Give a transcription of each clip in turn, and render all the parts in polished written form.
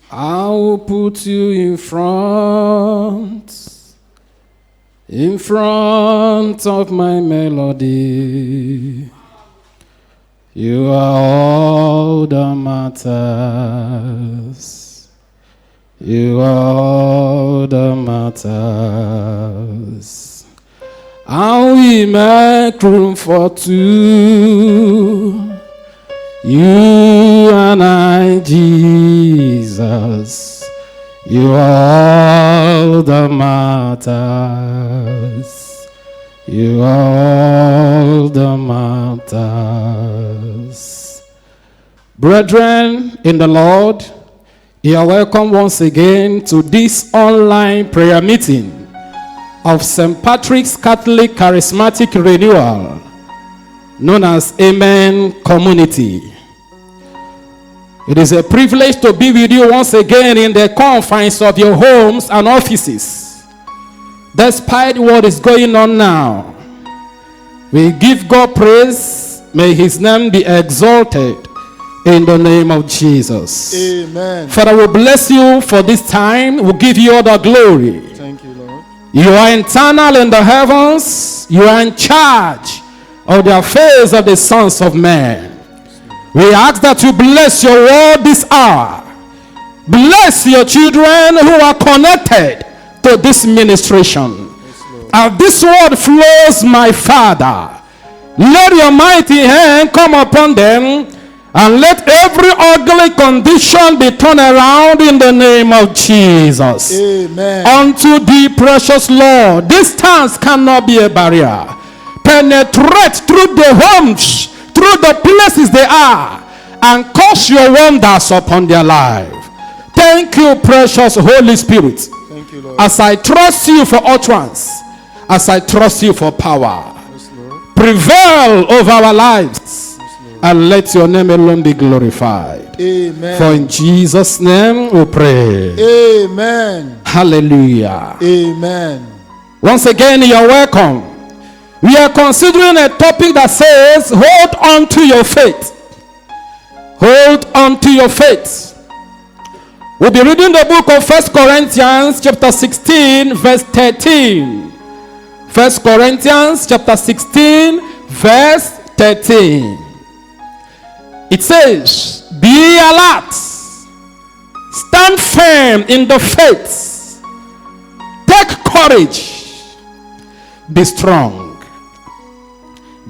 I will put you in front of my melody. You are all that matters. You are all that matters. And we make room for two. You and I, Jesus. You are all that matters. You are all that matters. Brethren in the Lord, you are welcome once again to this online prayer meeting of St. Patrick's Catholic Charismatic Renewal, known as Amen Community. It is a privilege to be with you once again in the confines of your homes and offices. Despite what is going on now, we give God praise. May his name be exalted in the name of Jesus. Amen. Father, we bless you for this time. We give you all the glory. Thank you, Lord. You are eternal in the heavens. You are in charge of the affairs of the sons of men. We ask that you bless your word this hour. Bless your children who are connected to this ministration. As this word flows, my Father, let your mighty hand come upon them, and let every ugly condition be turned around in the name of Jesus. Amen. Unto thee, precious Lord, distance cannot be a barrier. Penetrate through the homes, through the places they are, and cause your wonders upon their life. Thank you, precious Holy Spirit. Thank you, Lord. As I trust you for utterance, as I trust you for power, Yes, Lord. prevail over our lives, and let your name alone be glorified. Amen. For in Jesus' name we pray. Amen. Hallelujah. Amen. Once again, you are welcome. We are considering a topic that says, hold on to your faith. Hold on to your faith. We'll be reading the book of 1 Corinthians chapter 16 verse 13. 1 Corinthians chapter 16 verse 13. It says, be alert. Stand firm in the faith. Take courage. Be strong.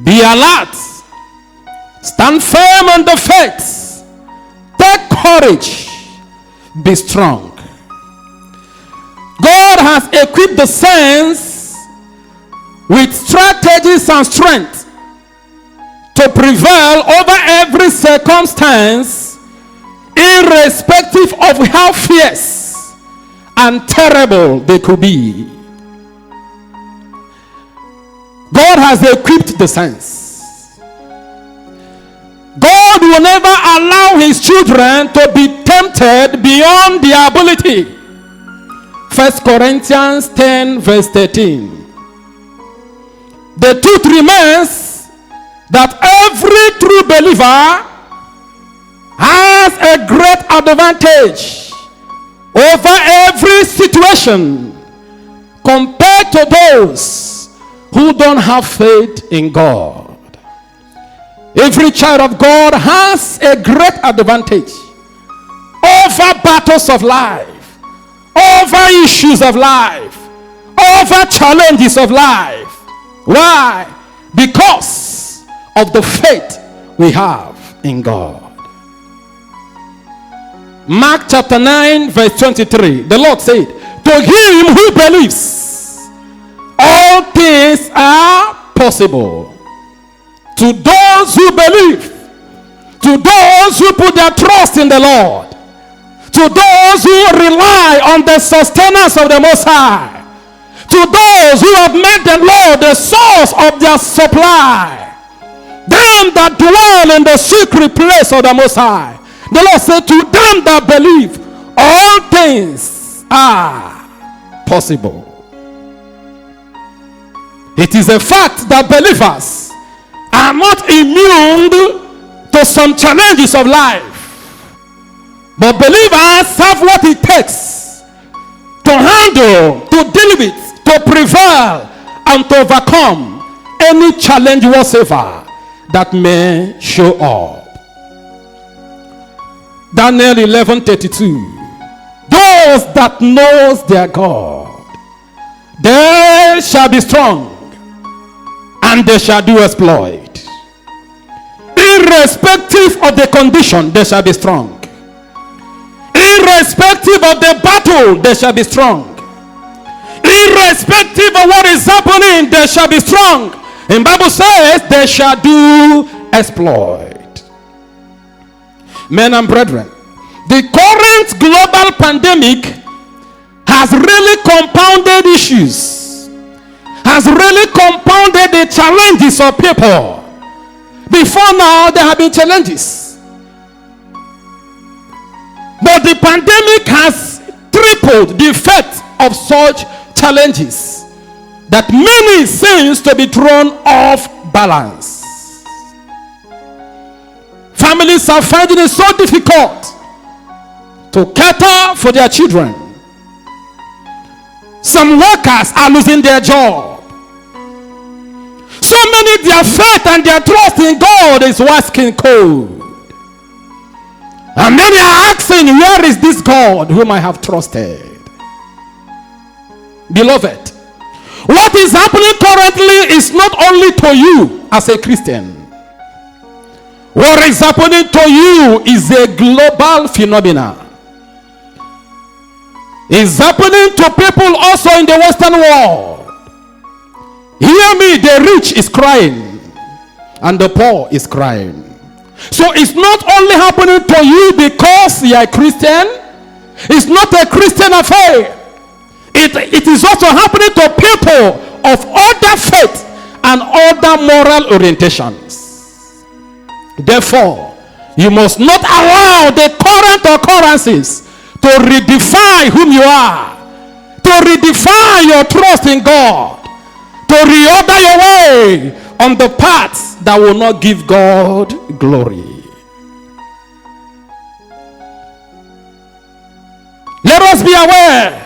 Be alert. Stand firm in the faith. Take courage. Be strong. God has equipped the saints with strategies and strength to prevail over every circumstance, irrespective of how fierce and terrible they could be. God has equipped the saints. God will never allow his children to be tempted beyond their ability. 1 Corinthians 10 verse 13. The truth remains that every true believer has a great advantage over every situation compared to those who don't have faith in God. Every child of God has a great advantage over battles of life, over issues of life, over challenges of life. Why? Because of the faith we have in God. Mark chapter 9 verse 23. The Lord said, to him who believes, all things are possible. To those who believe, to those who put their trust in the Lord, to those who rely on the sustenance of the Most High, to those who have made the Lord the source of their supply, them that dwell in the secret place of the Most High. The Lord said, to them that believe, all things are possible. It is a fact that believers are not immune to some challenges of life. But believers have what it takes to handle, to deal with, to prevail, and to overcome any challenge whatsoever that may show up. Daniel 11:32. Those that knows their God, they shall be strong, and they shall do exploit. Irrespective of the condition, they shall be strong. Irrespective of the battle, they shall be strong. Irrespective of what is happening, they shall be strong. And Bible says they shall do exploit. Men and brethren, the current global pandemic has really compounded issues, has really compounded the challenges of people. Before now, there have been challenges, but the pandemic has tripled the effect of such challenges that many seems to be thrown off balance. Families are finding it so difficult to cater for their children. Some workers are losing their job. So many, their faith and their trust in God is waxing cold. And many are asking, where is this God whom I have trusted? Beloved, what is happening currently is not only to you as a Christian. What is happening to you is a global phenomenon. It's happening to people also in the Western world. Hear me, the rich is crying and the poor is crying. So it's not only happening to you because you are a Christian. It's not a Christian affair. It is also happening to people of other faith and other moral orientations. Therefore, you must not allow the current occurrences to redefine whom you are, to redefine your trust in God, to reorder your way on the paths that will not give God glory. Let us be aware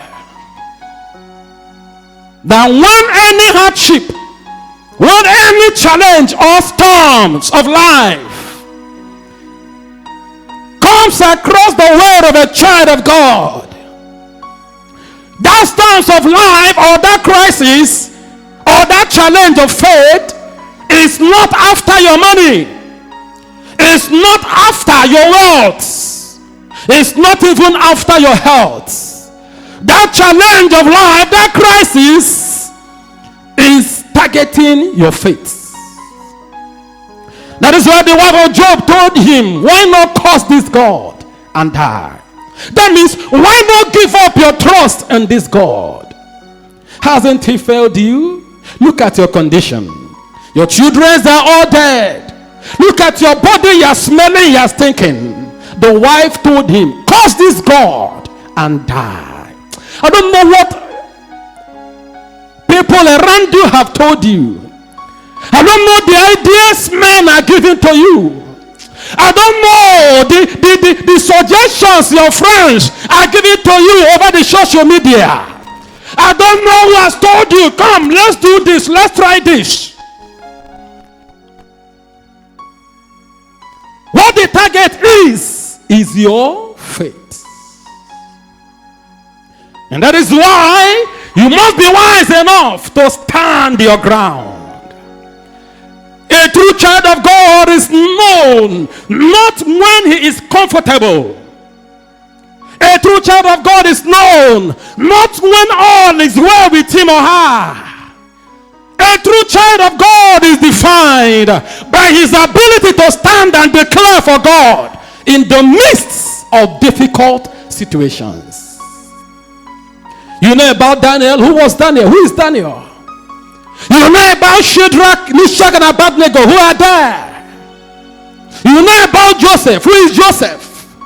that when any hardship, when any challenge or storms of life comes across the way of a child of God, that storms of life or that crisis or that challenge of faith is not after your money, it's not after your wealth, it's not even after your health. That challenge of life, that crisis is targeting your faith. That is why the wife of Job told him, why not curse this God and die? That means, why not give up your trust in this God? Hasn't he failed you? Look at your condition. Your children are all dead. Look at your body, you're smelling, you're stinking. The wife told him, curse this God and die. I don't know what people around you have told you. I don't know the ideas men are giving to you. I don't know the suggestions your friends are giving to you over the social media. I don't know who has told you, come, let's do this, let's try this. What the target is your faith. And that is why you must be wise enough to stand your ground. A true child of God is known not when he is comfortable. A true child of God is known not when all is well with him or her. A true child of God is defined by his ability to stand and declare for God in the midst of difficult situations. You know about Daniel. Who was Daniel? Who is Daniel? You know about Shadrach, Meshach, and Abednego. Who are there? You know about Joseph. Who is Joseph?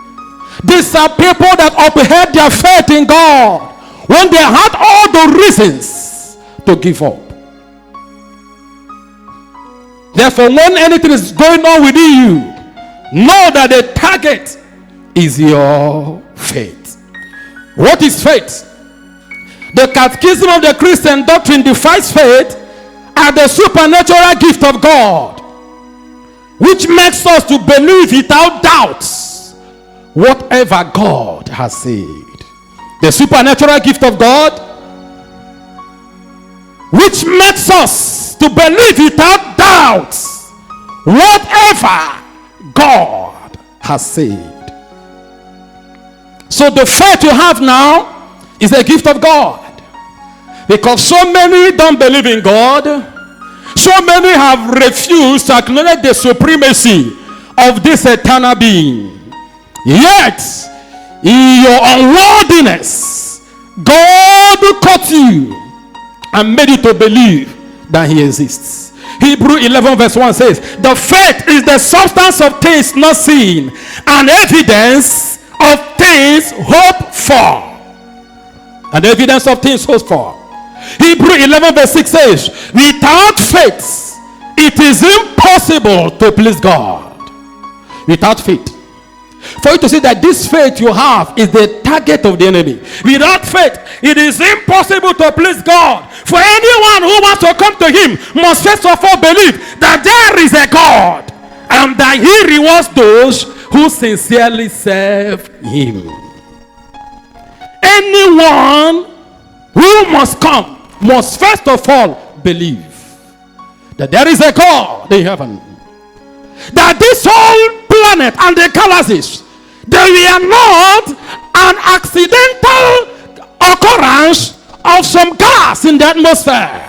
These are people that upheld their faith in God when they had all the reasons to give up. Therefore, when anything is going on within you, know that the target is your faith? What is faith? The Catechism of the Christian Doctrine defines faith as the supernatural gift of God, which makes us to believe without doubts whatever God has said. The supernatural gift of God, which makes us to believe without doubts whatever God has said. So the faith you have now is a gift of God. Because so many don't believe in God. So many have refused to acknowledge the supremacy of this eternal being. Yet, in your unworthiness, God caught you and made you to believe that he exists. Hebrews 11 verse 1 says, the faith is the substance of things not seen, and evidence of things hoped for. And evidence of things hoped for. Hebrews 11 verse 6 says, without faith, it is impossible to please God. Without faith. For you to see that this faith you have is the target of the enemy. Without faith, it is impossible to please God. For anyone who wants to come to him must first of all believe that there is a God, and that he rewards those who sincerely serve him. Anyone who must come must first of all believe that there is a God in heaven, that this whole planet and the galaxies, they were not an accidental occurrence of some gas in the atmosphere,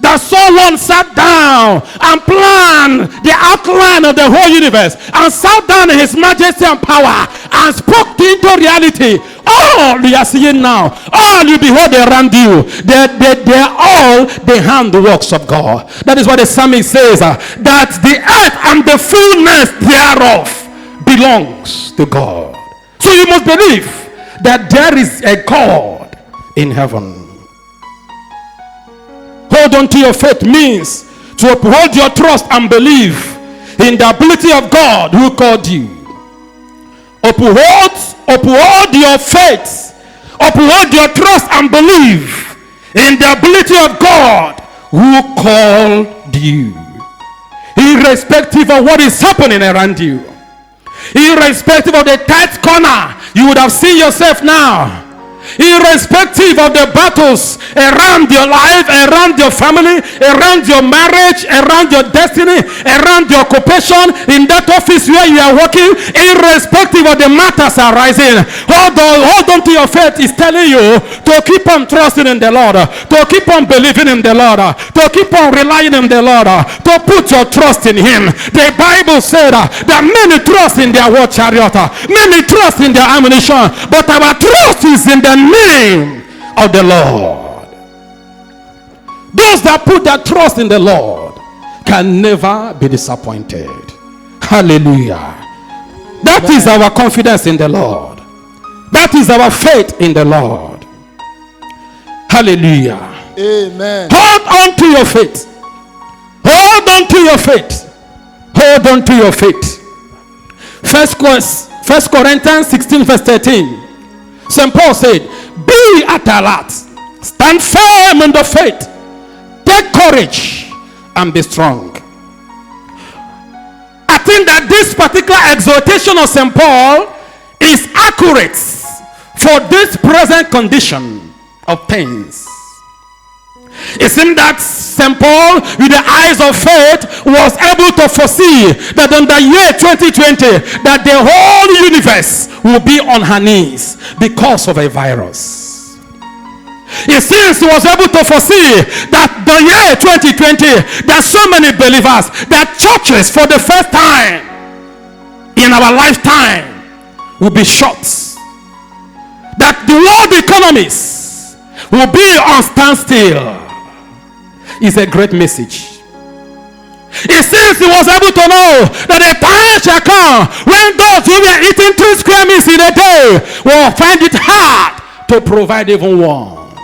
that someone sat down and planned the outline of the whole universe and sat down in his majesty and power and spoke into reality. All you are seeing now, all you behold around you, they're all the handworks of God. That is what the psalmist says, that the earth and the fullness thereof belongs to God. So you must believe that there is a God in heaven. Hold on to your faith means to uphold your trust and believe in the ability of God who called you. Uphold your faith, uphold your trust and believe in the ability of God who called you, irrespective of what is happening around you, irrespective of the tight corner you would have seen yourself now, irrespective of the battles around your life, around your family, around your marriage, around your destiny, around your occupation, in that office where you are working, irrespective of the matters arising, hold on to your faith. Is telling you to keep on trusting in the Lord, to keep on believing in the Lord, to keep on relying on the Lord, to put your trust in him. The Bible said that many trust in their war chariot, many trust in their ammunition, but our trust is in the name of the Lord. Those that put their trust in the Lord can never be disappointed. Hallelujah. That is our confidence in the Lord. That is our faith in the Lord. Hallelujah. Amen. Hold on to your faith. Hold on to your faith. Hold on to your faith. First Corinthians 16 verse 13. St. Paul said, be at alert, stand firm in the faith, take courage, and be strong. I think that this particular exhortation of St. Paul is accurate for this present condition of things. It seems that St. Paul, with the eyes of faith, was able to foresee that in the year 2020, that the whole universe will be on her knees because of a virus. It seems he was able to foresee that the year 2020, that so many believers, that churches for the first time in our lifetime will be shut, that the world economies will be on standstill. Is a great message. It seems he was able to know that a time shall come when those who were eating 2 square meals in a day will find it hard to provide even one.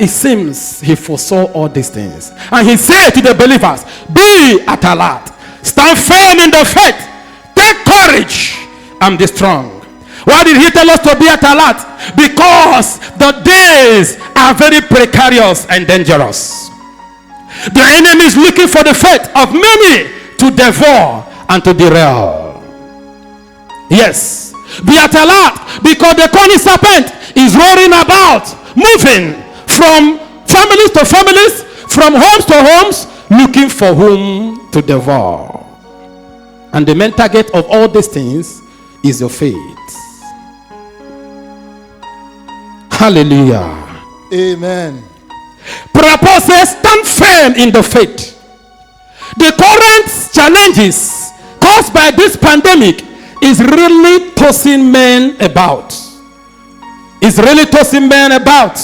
It seems he foresaw all these things, and he said to the believers, be at alert, stand firm in the faith, take courage, and be strong. Why did he tell us to be at alert? Because the days are very precarious and dangerous. The enemy is looking for the faith of many to devour and to derail. Yes, be at alert, because the cunning serpent is roaring about, moving from families to families, from homes to homes, looking for whom to devour. And the main target of all these things is your faith. Hallelujah. Amen. Paul says, stand firm in the faith. The current challenges caused by this pandemic is really tossing men about. It's really tossing men about.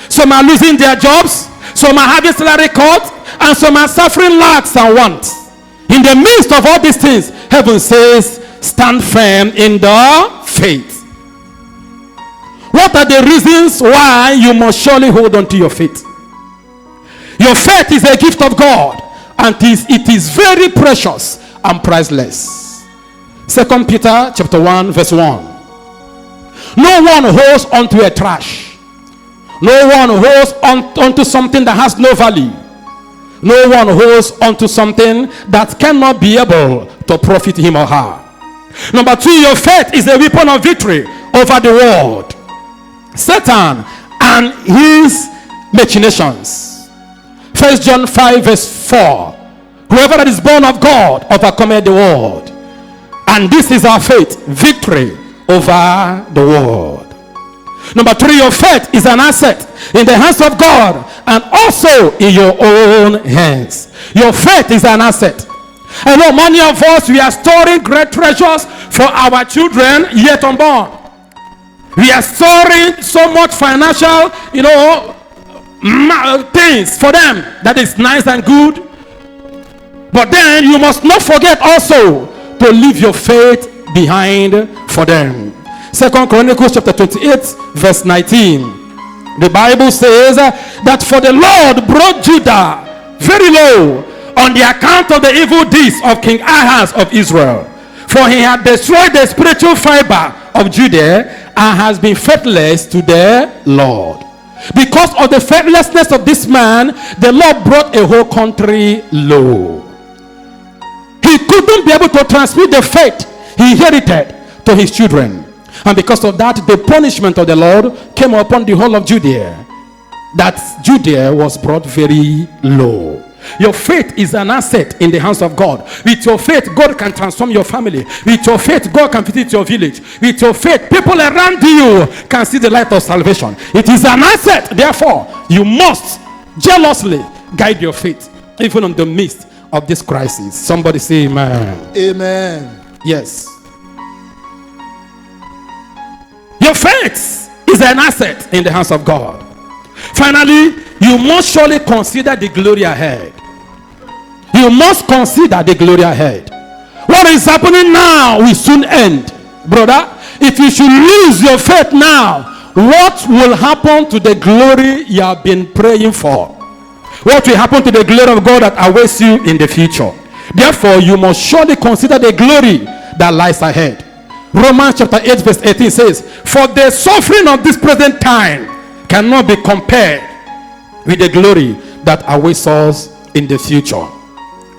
Some are losing their jobs, some are having salary cuts, and some are suffering lacks and wants. In the midst of all these things, heaven says, stand firm in the faith. What are the reasons why you must surely hold on to your faith? Your faith is a gift of God, and it is very precious and priceless. 2 Peter chapter 1 verse 1. No one holds onto a trash. No one holds onto something that has no value. No one holds onto something that cannot be able to profit him or her. Number 2, your faith is a weapon of victory over the world, Satan and his machinations. 1 John 5 verse 4. Whoever that is born of God overcometh the world. And this is our faith, victory over the world. Number 3, your faith is an asset in the hands of God and also in your own hands. Your faith is an asset. I know many of us, we are storing great treasures for our children yet unborn. We are storing so much financial, things for them that is nice and good. But then you must not forget also to leave your faith behind for them. 2 Chronicles chapter 28 verse 19. The Bible says that for the Lord brought Judah very low on the account of the evil deeds of King Ahaz of Israel. For he had destroyed the spiritual fiber of Judah and has been faithless to the Lord. Because of the faithlessness of this man, the Lord brought a whole country low. He couldn't be able to transmit the faith he inherited to his children. And because of that, the punishment of the Lord came upon the whole of Judea. That Judea was brought very low. Your faith is an asset in the hands of God. With your faith, God can transform your family. With your faith, God can visit your village. With your faith, people around you can see the light of salvation. It is an asset. Therefore, you must jealously guide your faith, even in the midst of this crisis. Somebody say amen. Amen. Yes. Your faith is an asset in the hands of God. Finally, you must surely consider the glory ahead. You must consider the glory ahead. What is happening now will soon end. Brother, if you should lose your faith now, what will happen to the glory you have been praying for? What will happen to the glory of God that awaits you in the future? Therefore, you must surely consider the glory that lies ahead. Romans chapter 8 verse 18 says, for the suffering of this present time cannot be compared with the glory that awaits us in the future.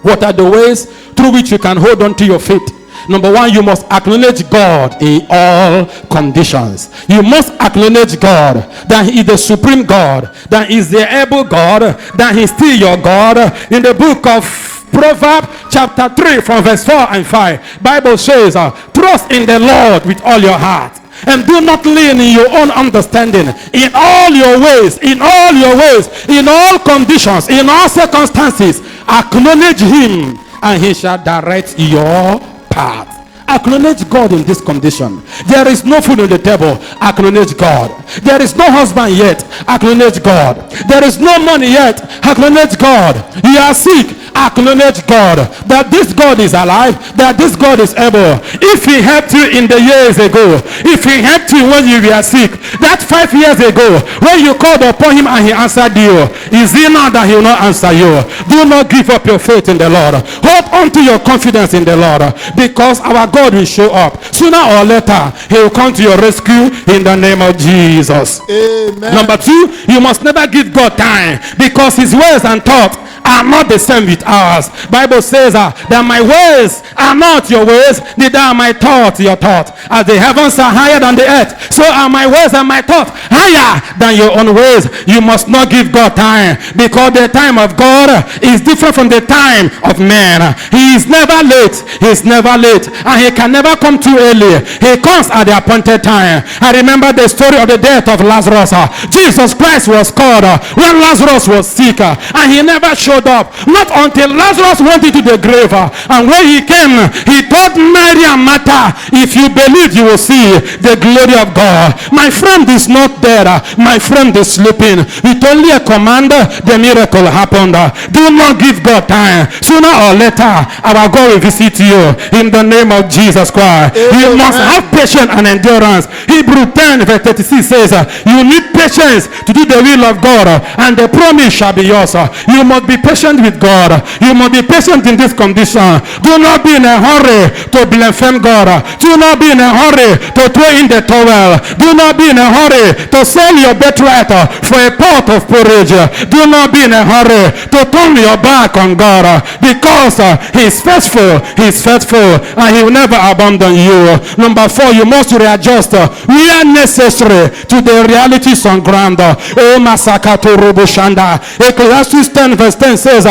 What are the ways through which you can hold on to your faith? Number 1, you must acknowledge God in all conditions. You must acknowledge God, that he is the supreme God, that he is the able God, that he is still your God. In the book of Proverbs chapter 3 from verse 4 and 5, Bible says, trust in the Lord with all your heart, and do not lean in your own understanding. In all your ways, in all conditions, in all circumstances, acknowledge him, and he shall direct your path. Acknowledge God in this condition. There is no food on the table. Acknowledge God. There is no husband yet. Acknowledge God. There is no money yet. Acknowledge God. You are sick. acknowledge God, that this God is alive, that this God is able. If he helped you in the years ago, if he helped you when you were sick, that 5 years ago, when you called upon him and he answered you, is he now that he will not answer you? Do not give up your faith in the Lord. Hold on to your confidence in the Lord, because our God will show up. Sooner or later, he will come to your rescue in the name of Jesus. Amen. Number 2, you must never give God time, because his ways and thoughts are not the same with ours. Bible says that my ways are not your ways, neither are my thoughts your thoughts. As the heavens are higher than the earth, so are my ways and my thoughts higher than your own ways. You must not give God time, because the time of God is different from the time of man. He is never late. He is never late, and he can never come too early. He comes at the appointed time. I remember the story of the death of Lazarus. Jesus Christ was called when Lazarus was sick, and he never showed up, not until Lazarus went into the grave. And when he came, he told Mary and Martha, if you believe, you will see the glory of God. My friend is not dead, my friend is sleeping. With only a command, the miracle happened. Do not give God time. Sooner or later, our God will visit you in the name of Jesus Christ. You must have patience and endurance. Hebrew 10 verse 36 says, you need patience to do the will of God, and the promise shall be yours. You must be patient with God. You must be patient in this condition. Do not be in a hurry to blaspheme God. Do not be in a hurry to throw in the towel. Do not be in a hurry to sell your birthright for a pot of porridge. Do not be in a hurry to turn your back on God, because he is faithful. He is faithful, and he will never abandon you. Number 4, you must readjust where necessary to the realities on ground. Oh, Masakato Roboshanda. Ecclesiastes 10 verse 10 says,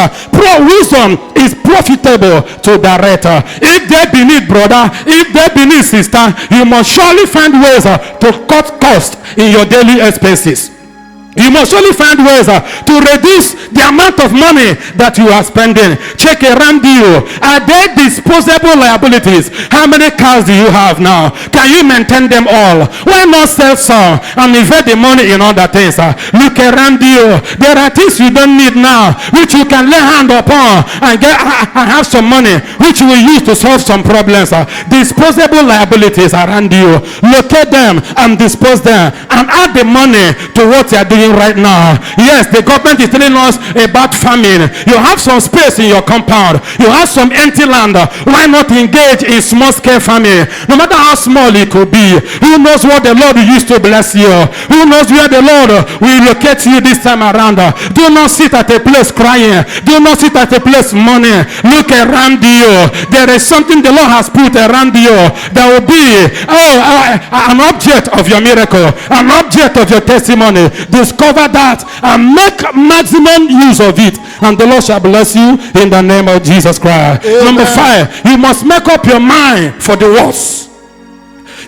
wisdom is profitable to direct. If there be need, brother, if there be need, sister, you must surely find ways to cut costs in your daily expenses. You must only find ways to reduce the amount of money that you are spending. Check around you. Are there disposable liabilities? How many cars do you have now? Can you maintain them all? Why not sell some and invest the money in other things? Look around you. There are things you don't need now, which you can lay hand upon and get and have some money, which you will use to solve some problems. Disposable liabilities around you. Locate them and dispose them, and add the money to what you are doing right now. Yes, the government is telling us about farming. You have some space in your compound. You have some empty land. Why not engage in small scale farming? No matter how small it could be. Who knows what the Lord used to bless you? Who knows where the Lord will locate you this time around? Do not sit at a place crying. Do not sit at a place mourning. Look around you. There is something the Lord has put around you that will be an object of your miracle, an object of your testimony. Discover that and make maximum use of it, and the Lord shall bless you in the name of Jesus Christ. Amen. Number 5, you must make up your mind for the worst.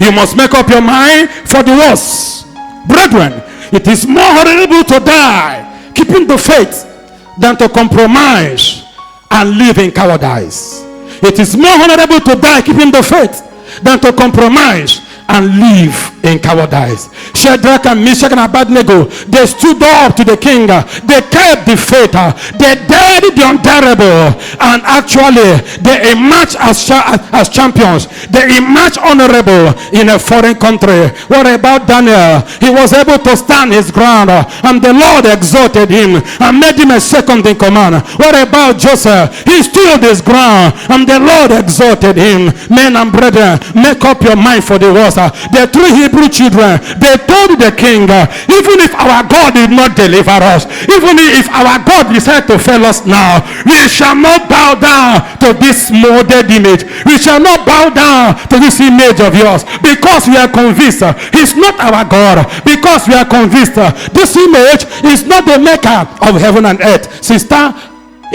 You must make up your mind for the worst. Brethren, it is more horrible to die keeping the faith than to compromise and live in cowardice. It is more honorable to die keeping the faith than to compromise and live in cowardice. Shadrach and Meshach and Abednego, they stood up to the king. They kept the faith. They dared the unbearable, and actually they emerged as champions. They emerged honorable in a foreign country. What about Daniel? He was able to stand his ground, and the Lord exalted him and made him a second in command. What about Joseph? He stood his ground, and the Lord exalted him. Men and brethren, make up your mind for the worst. The 3 Hebrew children, they told the king, even if our God did not deliver us, even if our God decided to fail us now, we shall not bow down to this molded image. We shall not bow down to this image of yours, because we are convinced he's not our God, because we are convinced this image is not the maker of heaven and earth. Sister,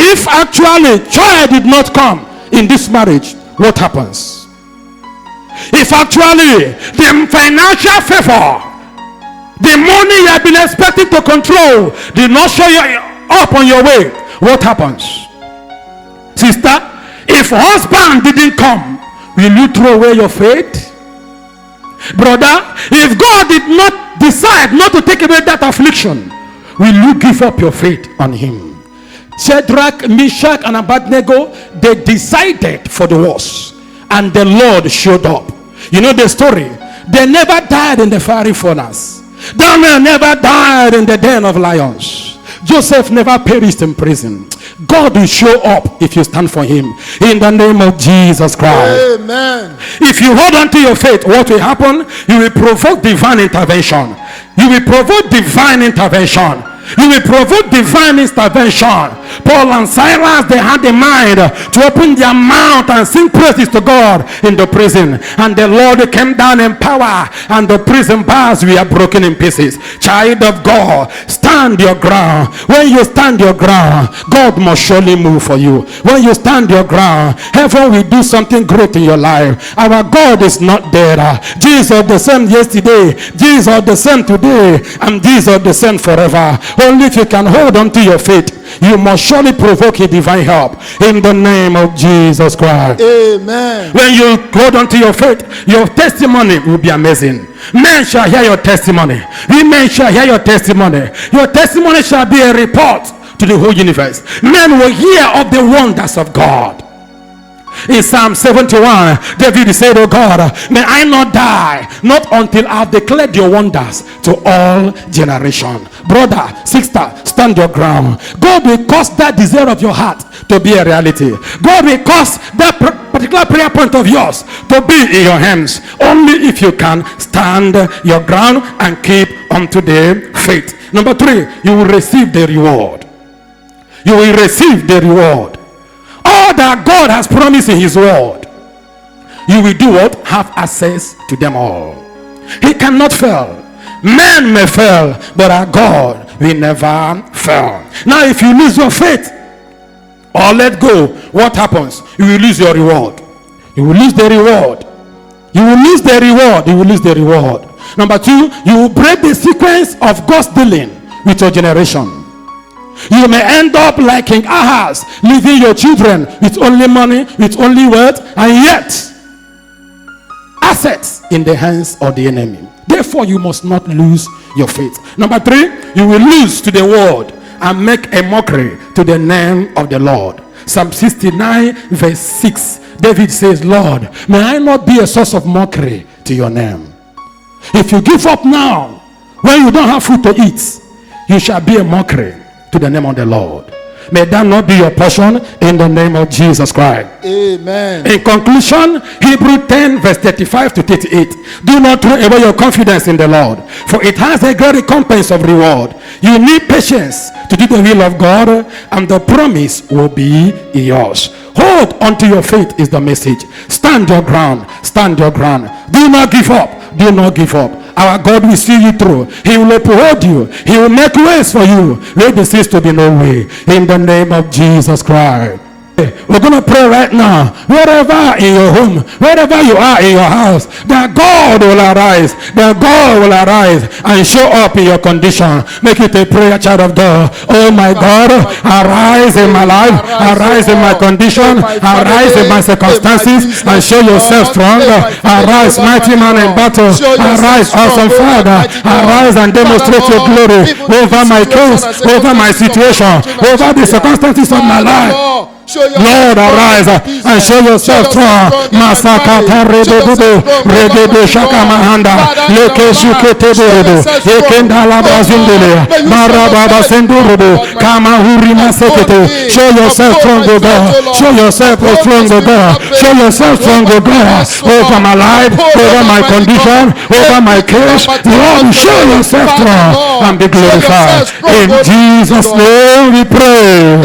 if actually joy did not come in this marriage, what happens? If actually the financial favor, the money you have been expecting to control, did not show you up on your way, what happens? Sister, if husband didn't come, will you throw away your faith? Brother, if God did not decide not to take away that affliction, will you give up your faith on him? Shadrach, Meshach, and Abednego, they decided for the worst, and the Lord showed up. You know the story. They never died in the fiery furnace. Daniel never died in the den of lions. Joseph never perished in prison. God will show up if you stand for him in the name of Jesus Christ. Amen. If you hold on to your faith, what will happen? You will provoke divine intervention. You will provoke divine intervention. You will provoke divine intervention. Paul and Silas, they had the mind to open their mouth and sing praises to God in the prison. And the Lord came down in power, and the prison bars were broken in pieces. Child of God, stand your ground. When you stand your ground, God must surely move for you. When you stand your ground, heaven will do something great in your life. Our God is not dead. Jesus the same yesterday, Jesus the same today, and Jesus the same forever. Only if you can hold on to your faith, you must surely provoke a divine help in the name of Jesus Christ. Amen. When you hold on to your faith, your testimony will be amazing. Men shall hear your testimony. Women shall hear your testimony. Your testimony shall be a report to the whole universe. Men will hear of the wonders of God. In Psalm 71, David said, "Oh God, may I not die, not until I have declared your wonders to all generations." Brother, sister, stand your ground. God will cause that desire of your heart to be a reality. God will cause that particular prayer point of yours to be in your hands. Only if you can stand your ground and keep unto the faith. Number 3, you will receive the reward. You will receive the reward. All that God has promised in his word, you will do what? Have access to them all. He cannot fail. Men may fail, but our God will never fail. Now if you lose your faith or let go, what happens? You will lose your reward. You will lose the reward. You will lose the reward. You will lose the reward. Number 2, you will break the sequence of God's dealing with your generation. You may end up like King Ahaz, leaving your children with only money, with only wealth, and yet assets in the hands of the enemy. Therefore, you must not lose your faith. Number 3, you will lose to the world and make a mockery to the name of the Lord. Psalm 69 verse 6, David says, "Lord, may I not be a source of mockery to your name." If you give up now, when you don't have food to eat, you shall be a mockery to the name of the Lord. May that not be your portion in the name of Jesus Christ. Amen. In conclusion, Hebrews 10 verse 35 to 38. Do not throw away your confidence in the Lord, for it has a great recompense of reward. You need patience to do the will of God, and the promise will be yours. Hold onto your faith is the message. Stand your ground. Stand your ground. Do not give up. Do not give up. Our God will see you through. He will uphold you. He will make ways for you where there seems to be no way. In the name of Jesus Christ. We're going to pray right now. Wherever in your home, wherever you are in your house, that God will arise. That God will arise and show up in your condition. Make it a prayer, child of God. Oh my God, arise in my life. Arise in my condition. Arise in my circumstances and show yourself strong. Arise, mighty man in battle. Arise, awesome Father. Arise and demonstrate your glory over my case, over my situation, over the circumstances of my life. Lord, arise and show yourself strong. Masakata redodo, redodo shakamahanda, leke shukete beredo, ekenda labazindele, marababa sendurudo, kamahuri masekete. Show yourself strong, O God. Show yourself strong, O God. Show yourself strong, O God. Over my life, over my condition, over my case. Lord, show yourself strong and be glorified. In Jesus' name we pray.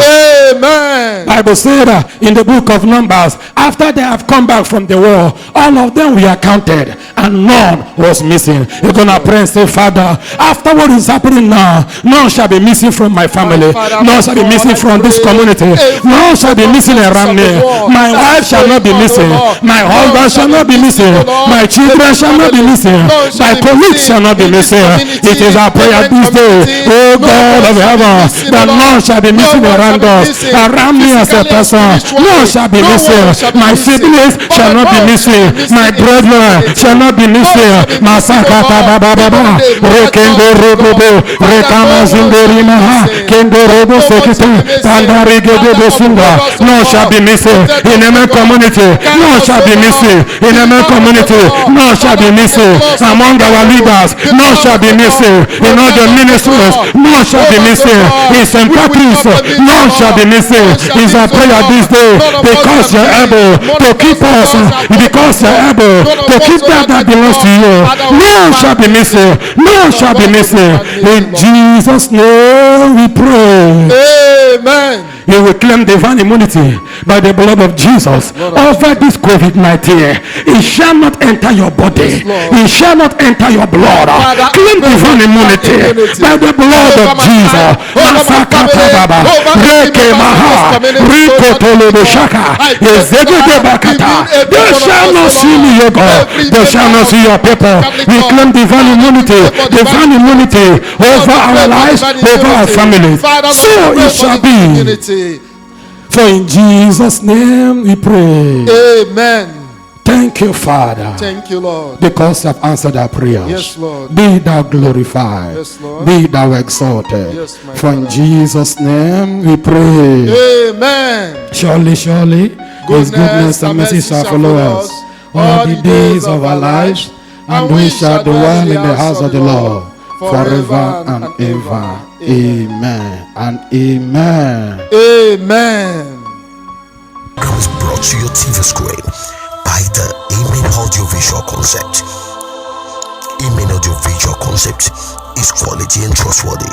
Amen. Bible said in the book of Numbers, after they have come back from the war, all of them were counted and none was missing. You're gonna pray and say, Father, after what is happening now, none shall be missing from my family, none shall be missing from this community, none shall be missing around me. My wife shall not be missing, my husband shall not be missing, my children shall not be missing, my colleagues shall not be missing. It is our prayer this day, oh God of heaven, that none shall be missing around us, missing. around me as a Physically and person. spiritually. No shall be No missing. one shall be My missing. siblings shall not be missing. My brethren shall not be missing. Masakata baba baba. Rekendo robobo. Rekama zindori maha. Kendo robo sekete. Pandari gebe sunda. No shall be missing in every community. No shall be missing in every community. No shall be missing among our leaders. No shall be missing in all the ministries. No shall be missing in St. Patrick's. No shall be missing. Is our prayer this day because you're able to keep us. Because you're able to keep that belongs to you. No shall be missing. No shall be missing. In Jesus' name we pray. Amen. You will claim divine immunity by the blood of Jesus over this COVID-19. It shall not enter your body. It shall not enter your blood. Claim divine immunity by the blood of Jesus. Masakata baba. Reke maha. Riko tolobo shaka. Ezegede bakata. They shall not see me, O God. They shall not see your people. We claim divine immunity. Divine immunity over our lives, over our families. So it shall be. For in Jesus' name we pray. Amen. Thank you, Father. Thank you, Lord. Because you have answered our prayers. Yes, Lord. Be thou glorified. Yes, Lord. Be thou exalted. Yes, my For in Father. Jesus' name we pray. Amen. Surely, surely, His goodness and mercy shall follow us all the days of our lives, and we shall dwell in the house of the Lord forever and ever. Amen and amen. Amen. Was brought to your TV screen by the Amen Audiovisual Concept. Amen Audiovisual Concept is quality and trustworthy.